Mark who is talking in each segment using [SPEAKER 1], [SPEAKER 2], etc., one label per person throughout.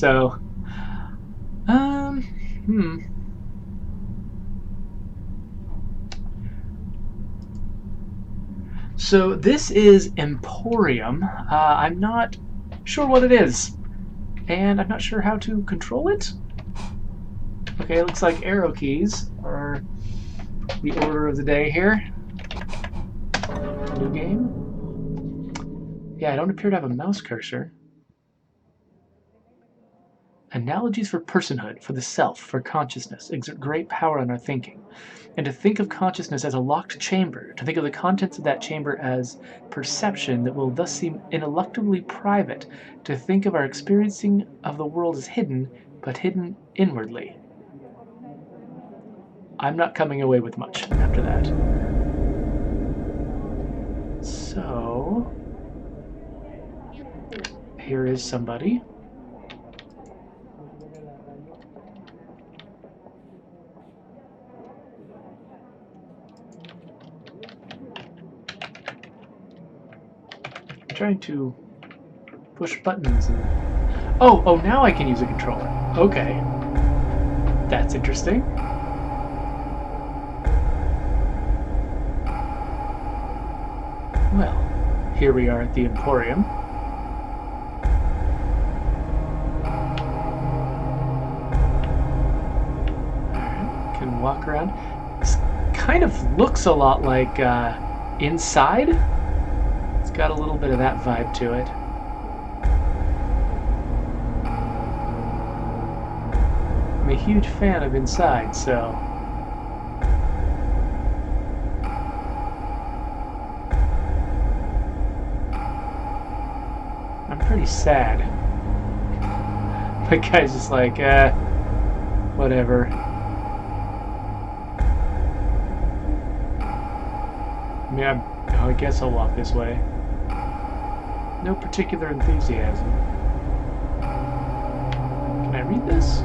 [SPEAKER 1] So, um, hmm. So this is Emporium. I'm not sure what it is, and I'm not sure how to control it. Okay, looks like arrow keys are the order of the day here. New game. Yeah, I don't appear to have a mouse cursor. Analogies for personhood, for the self, for consciousness, exert great power on our thinking. And to think of consciousness as a locked chamber, to think of the contents of that chamber as perception that will thus seem ineluctably private, to think of our experiencing of the world as hidden, but hidden inwardly. I'm not coming away with much after that. So, here is somebody. I'm trying to push buttons and... Oh, now I can use a controller. Okay. That's interesting. Well, here we are at the Emporium. Alright, can walk around. This kind of looks a lot like Inside. It's got a little bit of that vibe to it. I'm a huge fan of Inside, so... I'm pretty sad. The guy's just like, whatever. I mean, I guess I'll walk this way. No particular enthusiasm. Can I read this?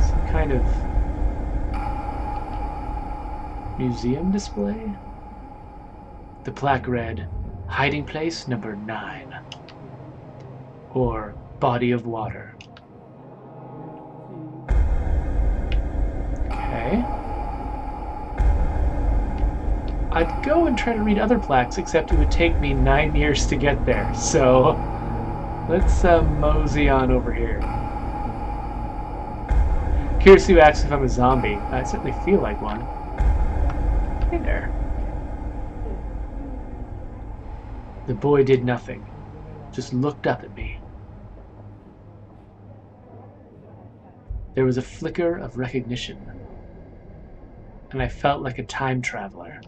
[SPEAKER 1] Some kind of museum display? The plaque read, Hiding Place Number 9. Or Body of Water. Okay. I'd go and try to read other plaques, except it would take me 9 years to get there. So let's mosey on over here. Curious who asks if I'm a zombie. I certainly feel like one. Hey there. The boy did nothing, just looked up at me. There was a flicker of recognition, and I felt like a time traveler.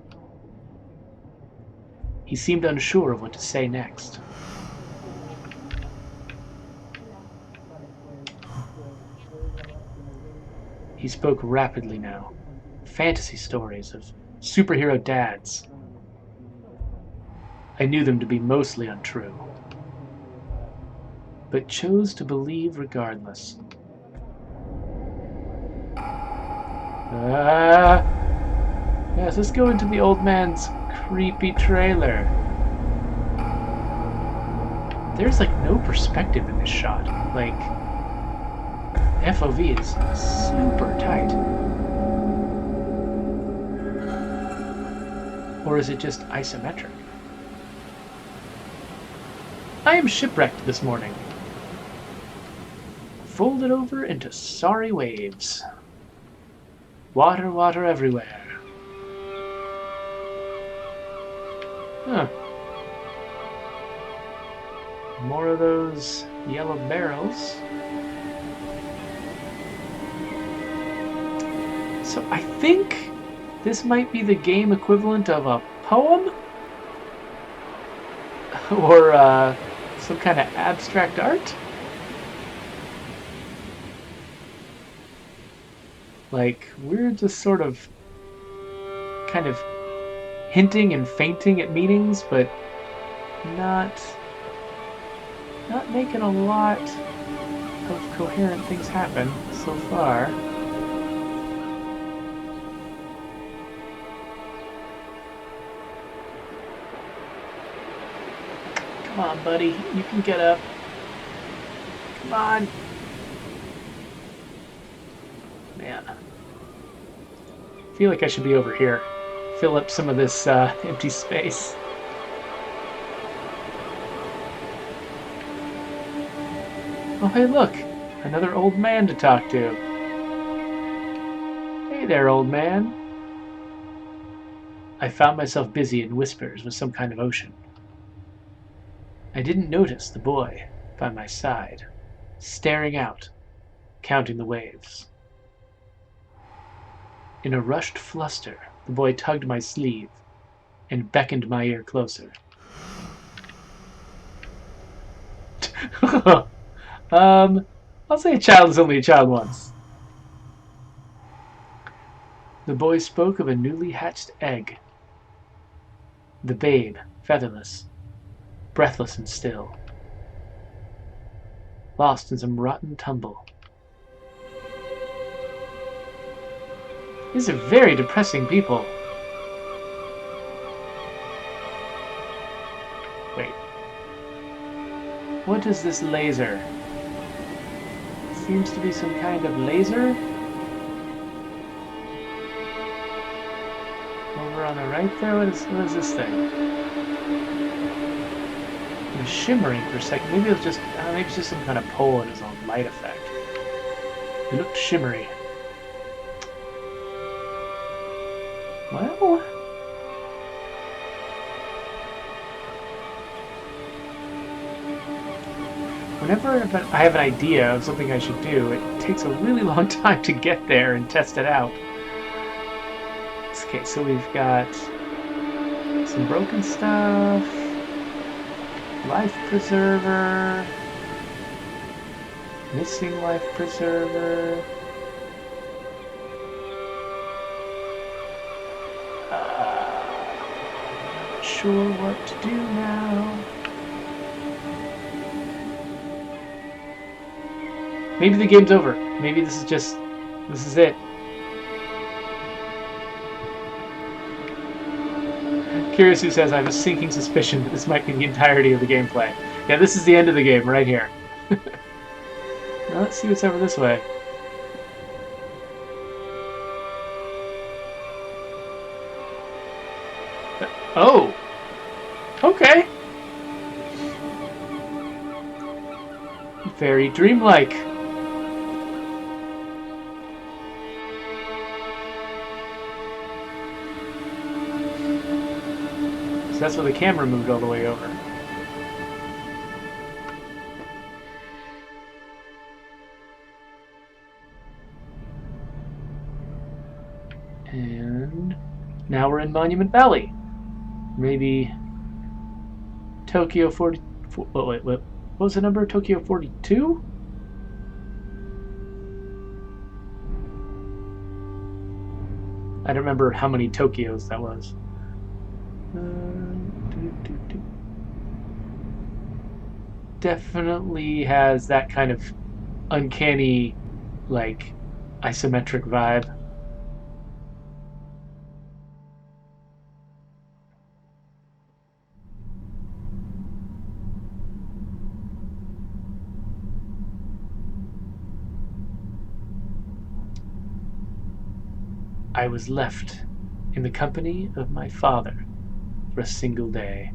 [SPEAKER 1] He seemed unsure of what to say next. He spoke rapidly now. Fantasy stories of superhero dads. I knew them to be mostly untrue, but chose to believe regardless. Yes, let's go into the old man's creepy trailer. There's like no perspective in this shot. Like, FOV is super tight. Or is it just isometric? I am shipwrecked this morning. Folded over into sorry waves. Water, water everywhere. Huh. More of those yellow barrels. So I think this might be the game equivalent of a poem? Or some kind of abstract art? Like, we're just sort of kind of hinting and fainting at meanings, but not making a lot of coherent things happen so far. Come Come on, buddy. You can get up. Come on. Man. I feel like I should be over here. Fill up some of this empty space. Oh, hey, look. Another old man to talk to. Hey there, old man. I found myself busy in whispers with some kind of ocean. I didn't notice the boy by my side, staring out, counting the waves. In a rushed fluster, the boy tugged my sleeve and beckoned my ear closer. I'll say a child is only a child once. The boy spoke of a newly hatched egg. The babe, featherless, breathless and still, lost in some rotten tumble. These are very depressing people. Wait. What is this laser? Seems to be some kind of laser. Over on the right there, what is this thing? It was shimmering for a second. Maybe it was just maybe it's just some kind of pole in its own light effect. It looked shimmery. Well, whenever I have an idea of something I should do, it takes a really long time to get there and test it out. Okay, so we've got some broken stuff, life preserver, missing life preserver. Not sure what to do now. Maybe the game's over. Maybe this is it. Curious who says, I have a sinking suspicion that this might be the entirety of the gameplay. Yeah, this is the end of the game right here. Now let's see what's over this way. Oh! Okay! Very dreamlike. So that's where the camera moved all the way over. And now we're in Monument Valley. Maybe Tokyo 40... Wait. What was the number? Tokyo 42? I don't remember how many Tokyos that was. Definitely has that kind of uncanny, like, isometric vibe. I was left in the company of my father for a single day.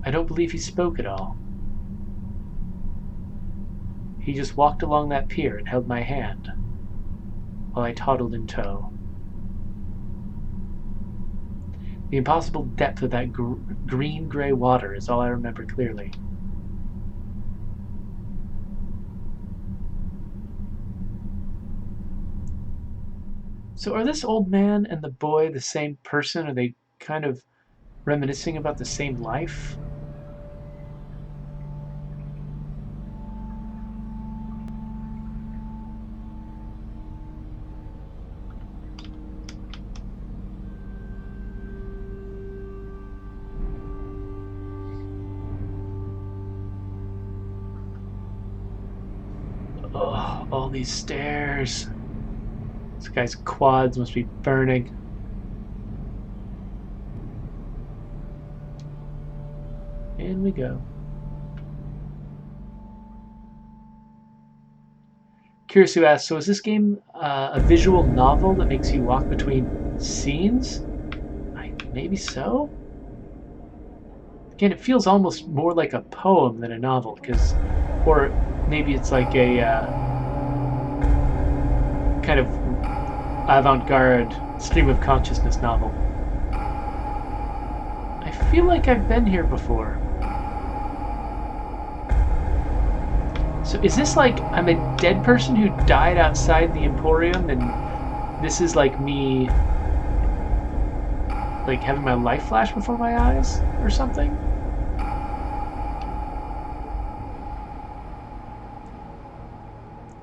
[SPEAKER 1] I don't believe he spoke at all. He just walked along that pier and held my hand while I toddled in tow. The impossible depth of that green-gray water is all I remember clearly. So are this old man and the boy the same person? Are they kind of reminiscing about the same life? Oh, all these stairs. This guy's quads must be burning. In we go. Curious who asks, so is this game a visual novel that makes you walk between scenes? Maybe so? Again, it feels almost more like a poem than a novel, or maybe it's like a kind of avant-garde stream of consciousness novel. I feel like I've been here before. So is this like I'm a dead person who died outside the Emporium, and this is like me like having my life flash before my eyes or something?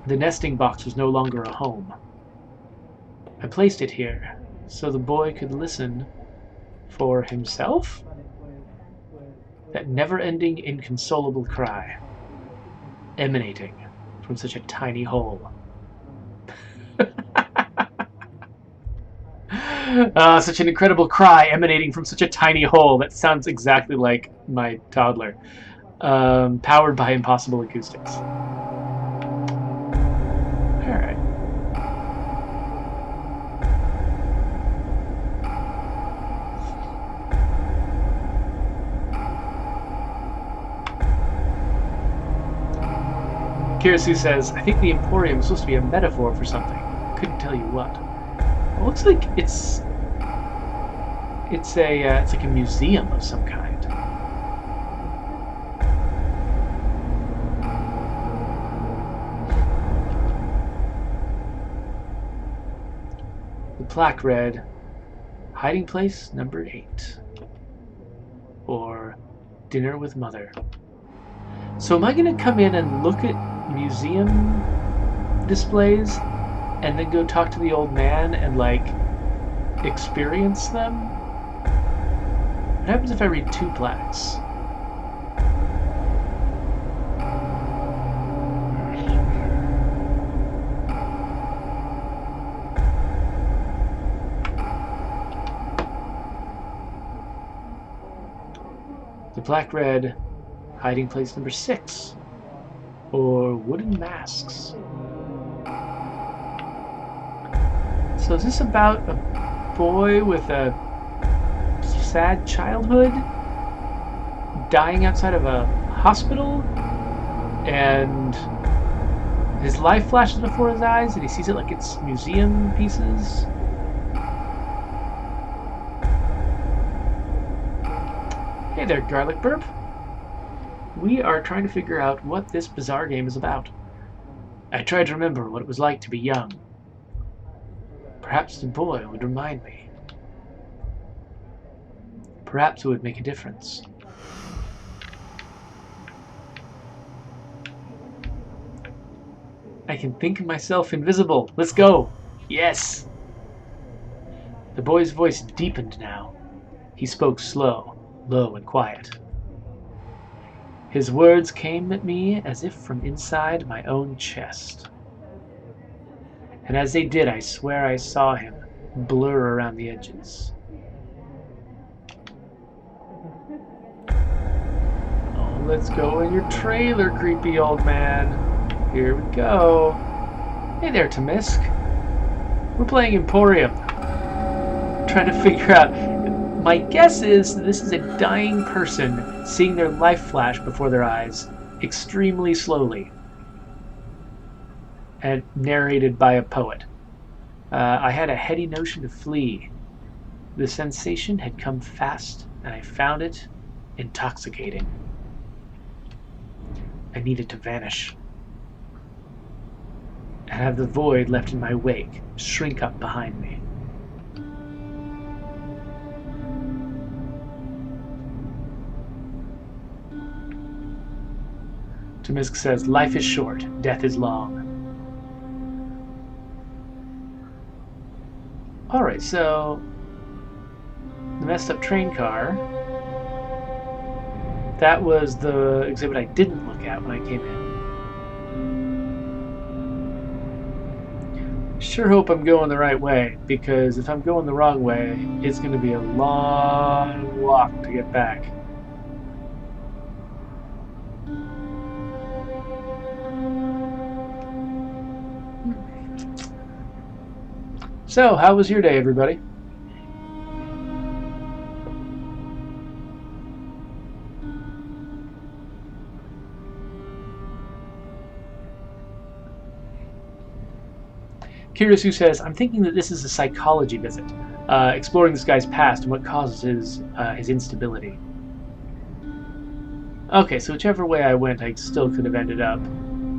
[SPEAKER 1] The nesting box was no longer a home. I placed it here so the boy could listen for himself. That never-ending, inconsolable cry, emanating from such a tiny hole. Such an incredible cry emanating from such a tiny hole. That sounds exactly like my toddler. Powered by impossible acoustics. Alright. Kirisu says, I think the Emporium is supposed to be a metaphor for something. Couldn't tell you what. It looks like it's like a museum of some kind. The plaque read, hiding place number 8, or dinner with mother. So am I going to come in and look at museum displays and then go talk to the old man and like experience them? What happens if I read 2 plaques? The plaque read, hiding place number 6, or wooden masks. So is this about a boy with a sad childhood dying outside of a hospital, and his life flashes before his eyes and he sees it like it's museum pieces? Hey there, Garlic Burp. We are trying to figure out what this bizarre game is about. I tried to remember what it was like to be young. Perhaps the boy would remind me. Perhaps it would make a difference. I can think myself invisible. Let's go. Yes. The boy's voice deepened now. He spoke slow, low and quiet. His words came at me as if from inside my own chest. And as they did, I swear I saw him blur around the edges. Oh, let's go in your trailer, creepy old man. Here we go. Hey there, Tamisk. We're playing Emporium. Trying to figure out... My guess is this is a dying person seeing their life flash before their eyes, extremely slowly, and narrated by a poet. I had a heady notion to flee. The sensation had come fast, and I found it intoxicating. I needed to vanish, and have the void left in my wake shrink up behind me. Tamisk says, life is short, death is long. Alright, so the messed up train car, that was the exhibit I didn't look at when I came in. Sure hope I'm going the right way, because if I'm going the wrong way, it's going to be a long walk to get back. So, how was your day, everybody? Kirisu says, I'm thinking that this is a psychology visit, exploring this guy's past and what causes his instability. Okay, so whichever way I went, I still could have ended up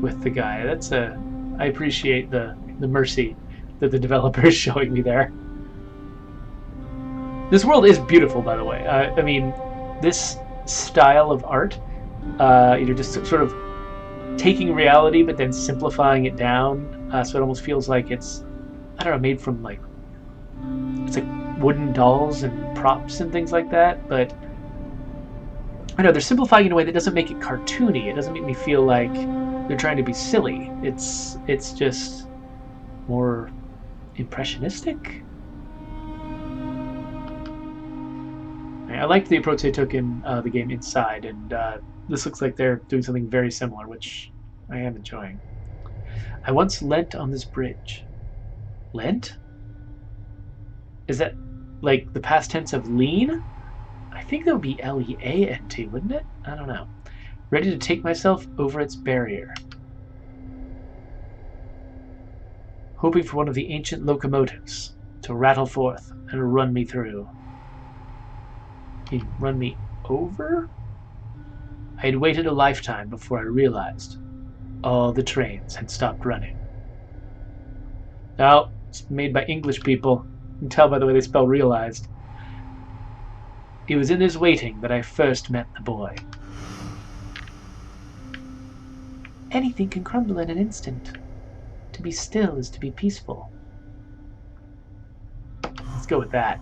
[SPEAKER 1] with the guy. I appreciate the mercy that the developer is showing me there. This world is beautiful, by the way. I mean, this style of art, just sort of taking reality but then simplifying it down, so it almost feels like it's, I don't know, made from it's like wooden dolls and props and things like that. But I know they're simplifying in a way that doesn't make it cartoony. It doesn't make me feel like they're trying to be silly. It's just more impressionistic. I liked the approach they took in the game Inside, and this looks like they're doing something very similar, which I am enjoying. I once leant on this bridge. Lent? Is that like the past tense of lean? I think that would be Leant, wouldn't it? I don't know. Ready to take myself over its barrier. Hoping for one of the ancient locomotives to rattle forth and run me through. He'd run me over? I had waited a lifetime before I realized all the trains had stopped running. Now, it's made by English people. You can tell by the way they spell realized. It was in this waiting that I first met the boy. Anything can crumble in an instant. To be still is to be peaceful. Let's go with that.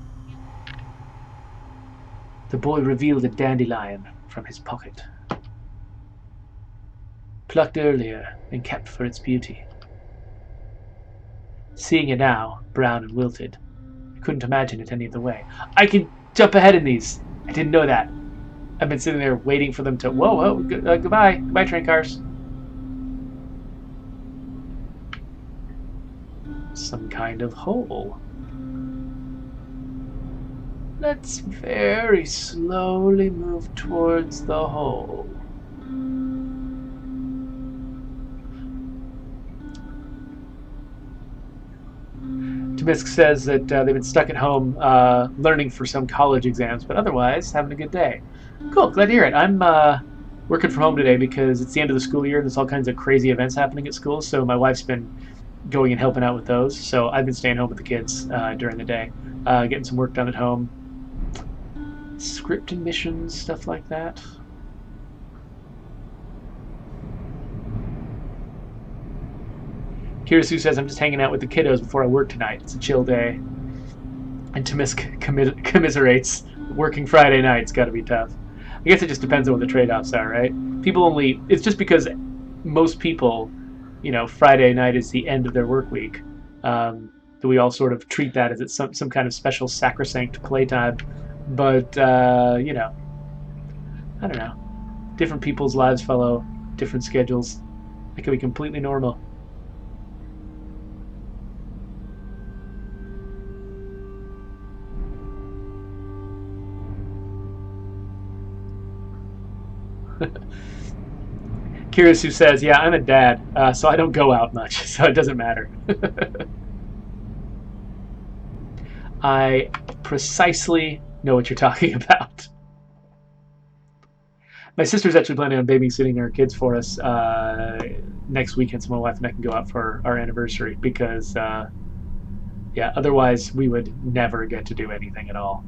[SPEAKER 1] The boy revealed a dandelion from his pocket. Plucked earlier and kept for its beauty. Seeing it now, brown and wilted, I couldn't imagine it any other way. I can jump ahead in these. I didn't know that. I've been sitting there waiting for them to... Whoa, goodbye. Goodbye, train cars. Some kind of hole. Let's very slowly move towards the hole. Tamisk says that they've been stuck at home learning for some college exams, but otherwise having a good day. Cool, glad to hear it. I'm working from home today because it's the end of the school year and there's all kinds of crazy events happening at school, so my wife's been going and helping out with those. So I've been staying home with the kids during the day, getting some work done at home. Scripting missions, stuff like that. Kirisu says, I'm just hanging out with the kiddos before I work tonight. It's a chill day. And Tamisk commiserates. Working Friday night's got to be tough. I guess it just depends on what the trade-offs are, right? It's just because most people, Friday night is the end of their work week. That we all sort of treat that as it's some kind of special sacrosanct playtime. But, I don't know. Different people's lives follow different schedules. It can be completely normal. Kirisu says, yeah, I'm a dad, so I don't go out much, so it doesn't matter. I precisely know what you're talking about. My sister's actually planning on babysitting our kids for us next weekend, so my wife and I can go out for our anniversary because, otherwise we would never get to do anything at all.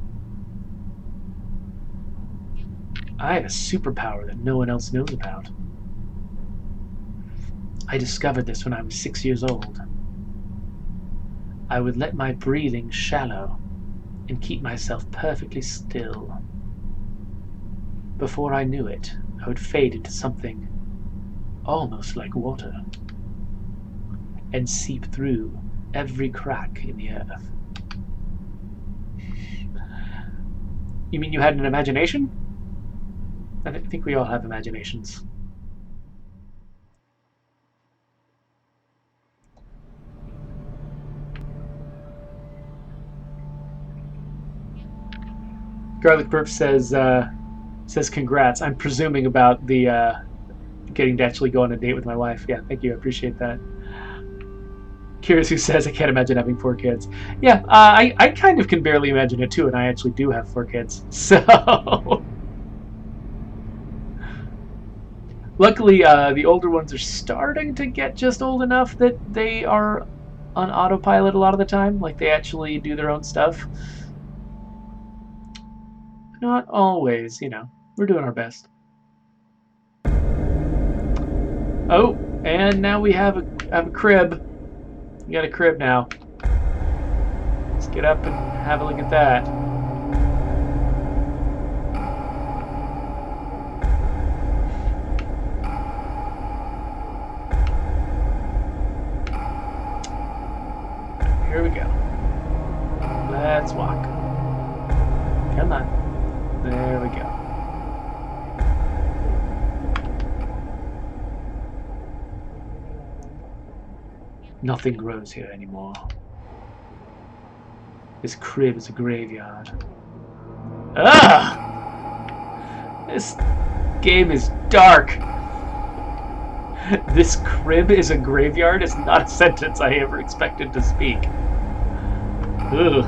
[SPEAKER 1] I have a superpower that no one else knows about. I discovered this when I was 6 years old. I would let my breathing shallow and keep myself perfectly still. Before I knew it, I would fade into something almost like water and seep through every crack in the earth. You mean you had an imagination? I think we all have imaginations. Garlic Burp says congrats. I'm presuming about the getting to actually go on a date with my wife. Yeah, thank you. I appreciate that. Curious who says I can't imagine having 4 kids. Yeah, I kind of can barely imagine it too, and I actually do have 4 kids. So luckily, the older ones are starting to get just old enough that they are on autopilot a lot of the time. Like they actually do their own stuff. Not always, you know. We're doing our best. Oh, and now we have a crib. We got a crib now. Let's get up and have a look at that. Here we go. Let's walk. Come on. There we go. Nothing grows here anymore. This crib is a graveyard. Ah! This game is dark. This crib is a graveyard is not a sentence I ever expected to speak. Ugh.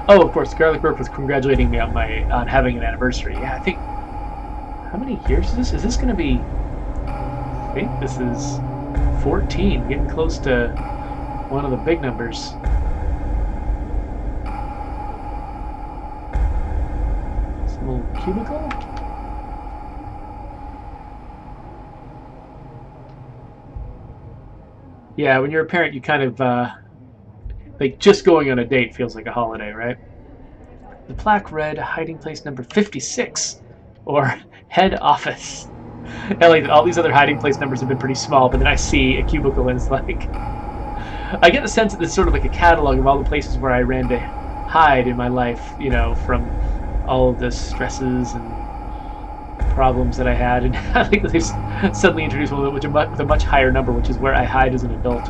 [SPEAKER 1] Oh, of course, Garlic Burp was congratulating me on having an anniversary. Yeah, I think. How many years is this? Is this going to be? I think this is 14, getting close to one of the big numbers. Some little cubicle? Yeah, when you're a parent, you kind of, like, just going on a date feels like a holiday, right? The plaque read hiding place number 56, or head office. And like all these other hiding place numbers have been pretty small, but then I see a cubicle and it's like, I get the sense that this is sort of like a catalog of all the places where I ran to hide in my life, you know, from all of the stresses and problems that I had, and I think they've suddenly introduced one with a much higher number, which is where I hide as an adult.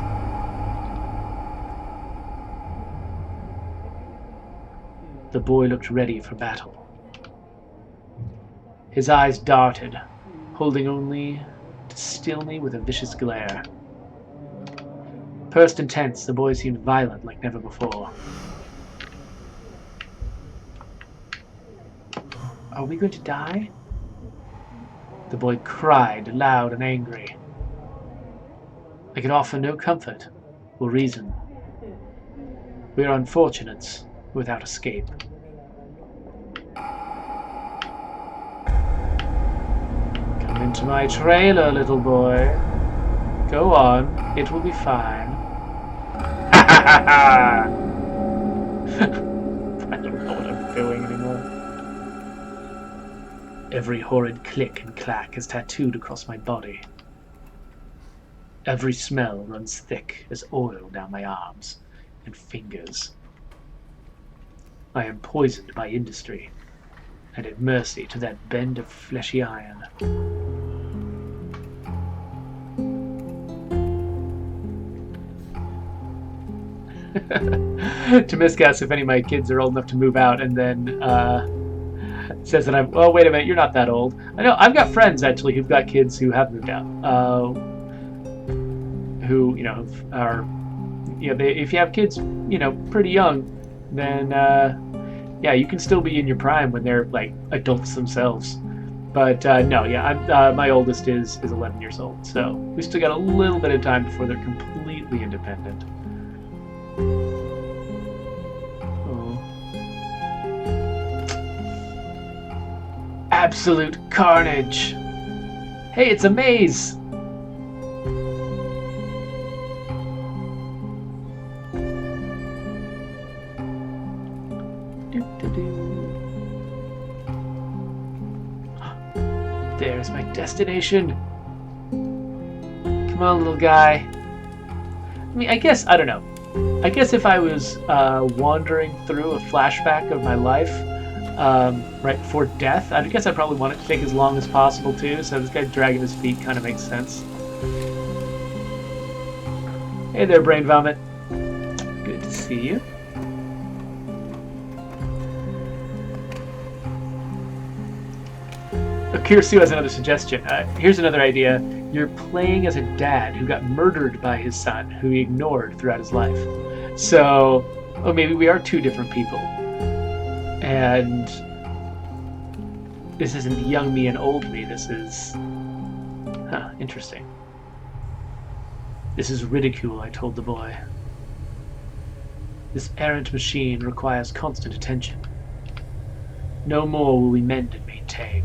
[SPEAKER 1] The boy looked ready for battle. His eyes darted, holding only to still me with a vicious glare. Pursed and tense, the boy seemed violent like never before. Are we going to die? The boy cried, loud and angry. I could offer no comfort or reason. We are unfortunates without escape. Come into my trailer, little boy. Go on, it will be fine. I don't know what I'm doing anymore. Every horrid click and clack is tattooed across my body. Every smell runs thick as oil down my arms and fingers. I am poisoned by industry, and at mercy to that bend of fleshy iron. To miscast if any of my kids are old enough to move out, and then says that I'm. Oh, wait a minute, you're not that old. I know I've got friends actually who've got kids who have moved out. Who are if you have kids pretty young, then yeah, you can still be in your prime when they're like adults themselves. But no, yeah, I'm my oldest is 11 years old, so we still got a little bit of time before they're completely independent. Absolute carnage! Hey, it's a maze! There's my destination. Come on, little guy. I mean, I guess, I don't know. I guess if I was wandering through a flashback of my life, right before death, I guess I'd probably want it to take as long as possible too, so this guy dragging his feet kind of makes sense. Hey there, Brain Vomit. Good to see you. Kirsu has another suggestion. Here's another idea. You're playing as a dad who got murdered by his son, who he ignored throughout his life. So, oh, maybe we are two different people. And this isn't young me and old me. This is... Huh, interesting. This is ridicule, I told the boy. This errant machine requires constant attention. No more will we mend and maintain.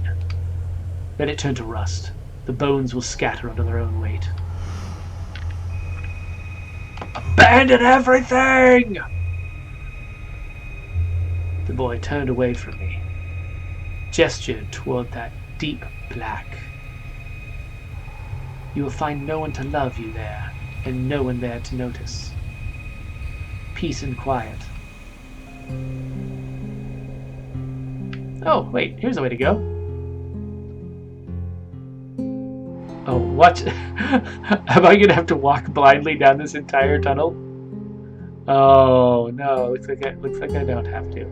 [SPEAKER 1] Let it turn to rust. The bones will scatter under their own weight. Abandon everything! The boy turned away from me, gestured toward that deep black. You will find no one to love you there, and no one there to notice. Peace and quiet. Oh, wait, here's a way to go. Oh, what? Am I gonna have to walk blindly down this entire tunnel? Oh no, looks like I don't have to.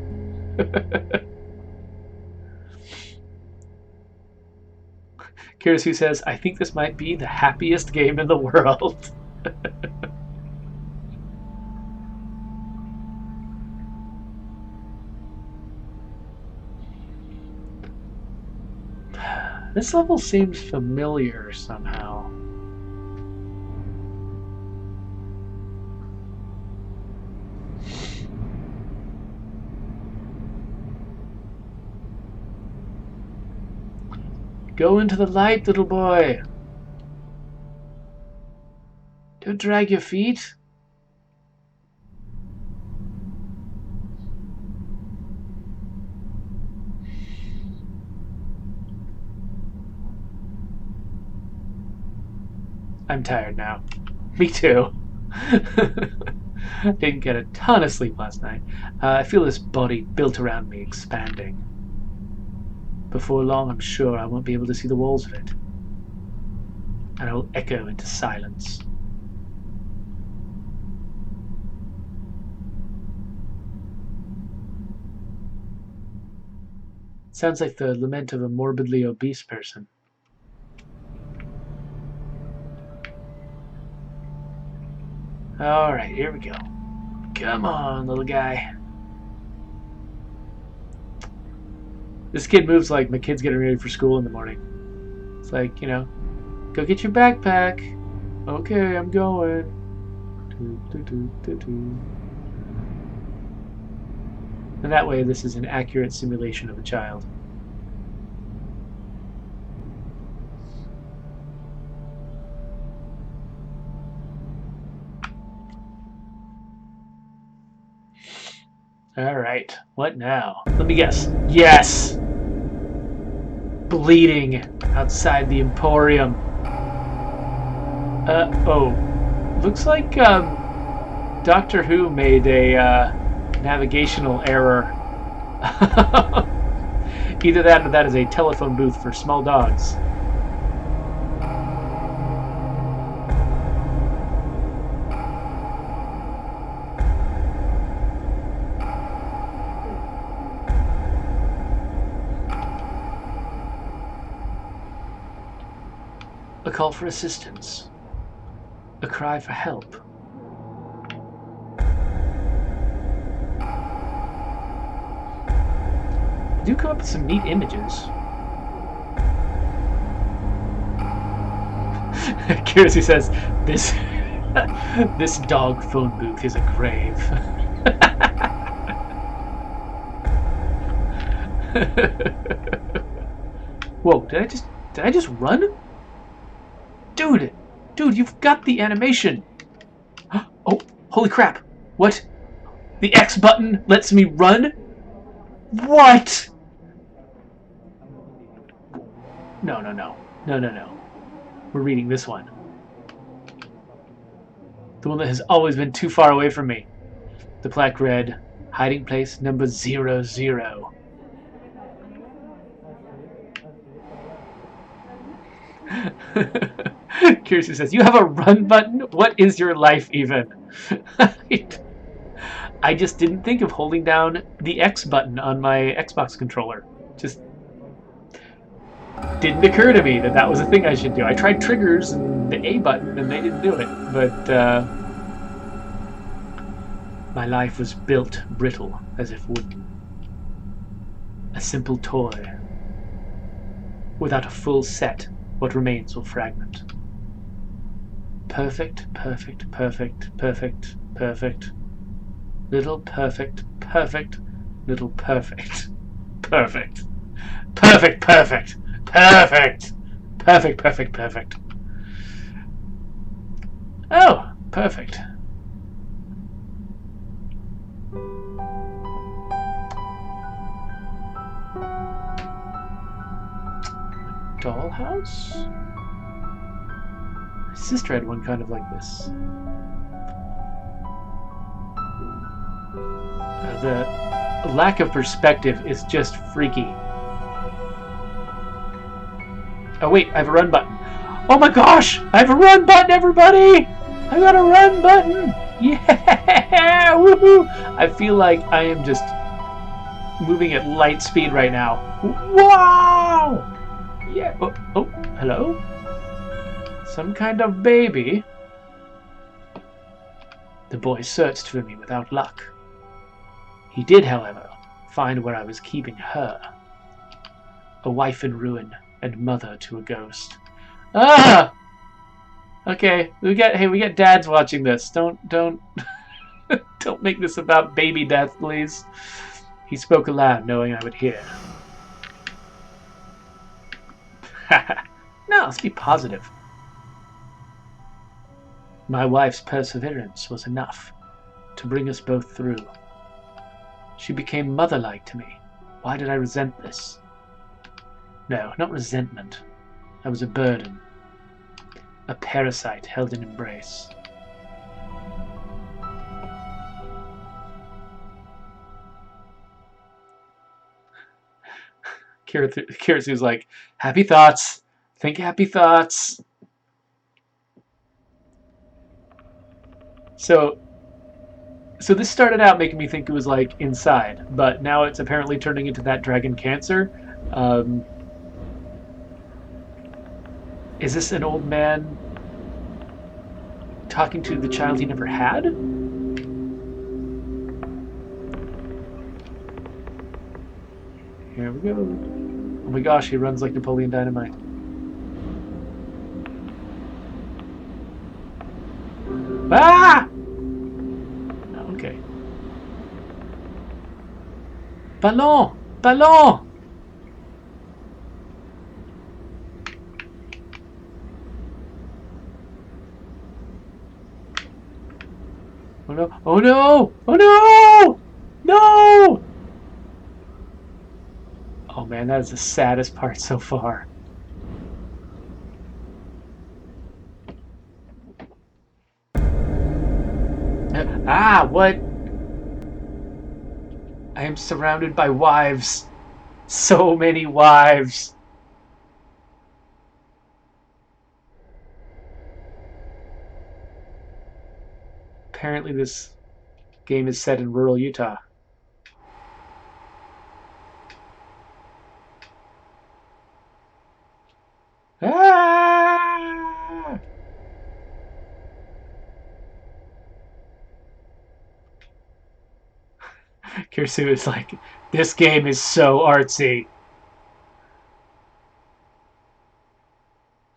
[SPEAKER 1] Kirisu says, I think this might be the happiest game in the world. This level seems familiar somehow. Go into the light, little boy. Don't drag your feet. I'm tired now. Me too. Didn't get a ton of sleep last night. I feel this body built around me expanding. Before long, I'm sure I won't be able to see the walls of it. And I will echo into silence. Sounds like the lament of a morbidly obese person. Alright, here we go. Come on, little guy. This kid moves like my kid's getting ready for school in the morning. It's like, you know, go get your backpack. Okay, I'm going. And that way, this is an accurate simulation of a child. Alright, what now? Let me guess. Yes! Bleeding outside the Emporium. Oh. Looks like, Doctor Who made a, navigational error. Either that or that is a telephone booth for small dogs. A call for assistance. A cry for help. Do come up with some neat images. Curiosity says, this dog phone booth is a grave. Whoa, did I just run? Dude, you've got the animation. Oh, holy crap. What? The X button lets me run? What? No. We're reading this one. The one that has always been too far away from me. The plaque read, hiding place number 00. Kirsten says, you have a run button? What is your life even? I just didn't think of holding down the X button on my Xbox controller. Just didn't occur to me that that was a thing I should do. I tried triggers and the A button and they didn't do it. But my life was built brittle as if wooden. A simple toy. Without a full set, what remains will fragment. Perfect, perfect, perfect, perfect, perfect. Little perfect, perfect, little perfect. Perfect. Perfect, perfect, perfect. Perfect, perfect, perfect. Oh, perfect. Dollhouse? My sister had one kind of like this. The lack of perspective is just freaky. Oh wait, I have a run button. Oh my gosh! I have a run button, everybody! I got a run button! Yeah! Woohoo! I feel like I am just moving at light speed right now. Wow! Yeah. Oh, hello? Some kind of baby. The boy searched for me without luck. He did, however, find where I was keeping her. A wife in ruin and mother to a ghost. Ah! Okay, we get dads watching this. Don't don't make this about baby death, please. He spoke aloud, knowing I would hear. No, let's be positive. My wife's perseverance was enough to bring us both through. She became mother-like to me. Why did I resent this? No, not resentment. I was a burden. A parasite held in embrace. Kirisu's like, happy thoughts. Think happy thoughts. So this started out making me think it was like inside, but now it's apparently turning into that dragon cancer. Is this an old man talking to the child he never had? Here we go. Oh my gosh, he runs like Napoleon Dynamite. Ah! Okay. Ballon! Ballon! Oh no! Oh no! Oh no! No! Oh man, that is the saddest part so far. Ah, what? I am surrounded by wives. So many wives. Apparently this game is set in rural Utah. Ah! Kirsu is like, this game is so artsy.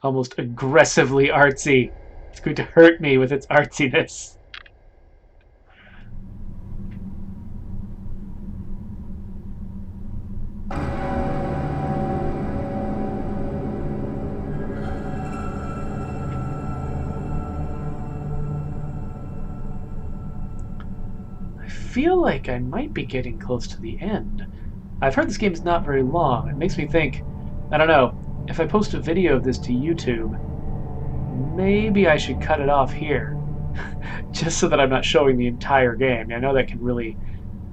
[SPEAKER 1] Almost aggressively artsy. It's going to hurt me with its artsiness. I feel like I might be getting close to the end. I've heard this game is not very long. It makes me think, I don't know, if I post a video of this to YouTube, maybe I should cut it off here. Just so that I'm not showing the entire game. I know that can really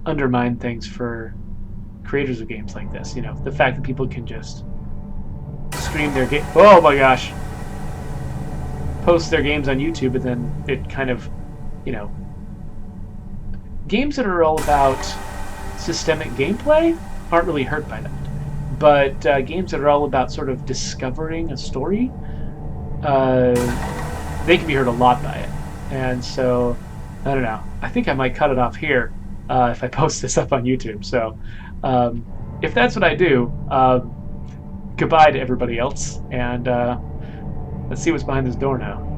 [SPEAKER 1] undermine things for creators of games like this. You know, the fact that people can just stream their game. Oh my gosh! post their games on YouTube and then it kind of, you know, games that are all about systemic gameplay aren't really hurt by that. But games that are all about sort of discovering a story, they can be hurt a lot by it. And so, I don't know. I think I might cut it off here if I post this up on YouTube. So, if that's what I do, goodbye to everybody else, and let's see what's behind this door now.